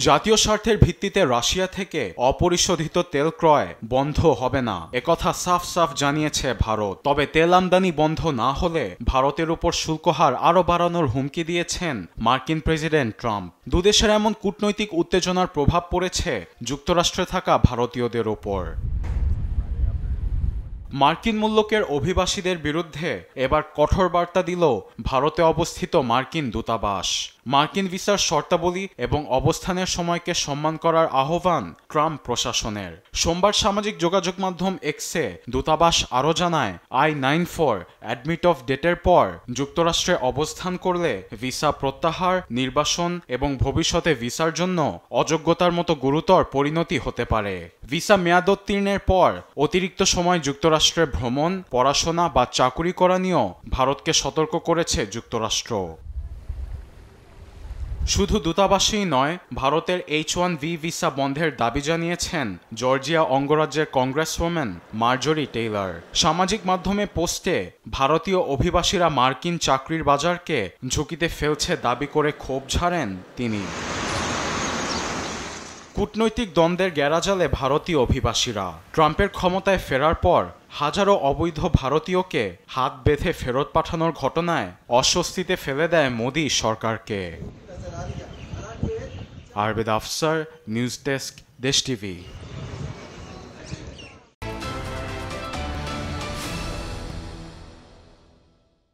জাতীয় স্বার্থের ভিত্তিতে রাশিয়া থেকে অপরিশোধিত তেল ক্রয় বন্ধ হবে না, একথা সাফ সাফ জানিয়েছে ভারত। তবে তেল আমদানি বন্ধ না হলে ভারতের উপর শুল্ক হার আরও বাড়ানোর হুমকি দিয়েছেন মার্কিন প্রেসিডেন্ট ট্রাম্প। দুদেশের এমন কূটনৈতিক উত্তেজনার প্রভাব পড়েছে যুক্তরাষ্ট্রে থাকা ভারতীয়দের ওপর। মার্কিন মূল্যকের অভিবাসীদের বিরুদ্ধে এবার কঠোর বার্তা দিল ভারতে অবস্থিত মার্কিন দূতাবাস। মার্কিন ভিসার শর্তাবলী এবং অবস্থানের সময়কে সম্মান করার আহ্বান ট্রাম্প প্রশাসনের। সোমবার সামাজিক যোগাযোগ মাধ্যম এক্সে দূতাবাস আরও জানায়, I-94 অ্যাডমিট অফ ডেটের পর যুক্তরাষ্ট্রে অবস্থান করলে ভিসা প্রত্যাহার, নির্বাসন এবং ভবিষ্যতে ভিসার জন্য অযোগ্যতার মতো গুরুতর পরিণতি হতে পারে। ভিসা মেয়াদোত্তীর্ণের পর অতিরিক্ত সময় যুক্তরাষ্ট্রে ভ্রমণ, পড়াশোনা বা চাকুরি করা নিয়েও ভারতকে সতর্ক করেছে যুক্তরাষ্ট্র। শুধু দূতাবাসেই নয়, ভারতের H-1B ভিসা বন্ধের দাবি জানিয়েছেন জর্জিয়া অঙ্গরাজ্যের কংগ্রেসওম্যান মার্জরি টেইলর। সামাজিক মাধ্যমে পোস্টে ভারতীয় অভিবাসীরা মার্কিন চাকরির বাজারকে ঝুঁকিতে ফেলছে দাবি করে ক্ষোভ ঝাড়েন তিনি। কূটনৈতিক দ্বন্দ্বের গ্যারাজালে ভারতীয় অভিবাসীরা। ট্রাম্পের ক্ষমতায় ফেরার পর হাজারো অবৈধ ভারতীয়কে হাত বেঁধে ফেরত পাঠানোর ঘটনায় অস্বস্তিতে ফেলে দেয় মোদি সরকারকে। আরবেদ আফসার, নিউজ ডেস্ক, দেশ টিভি।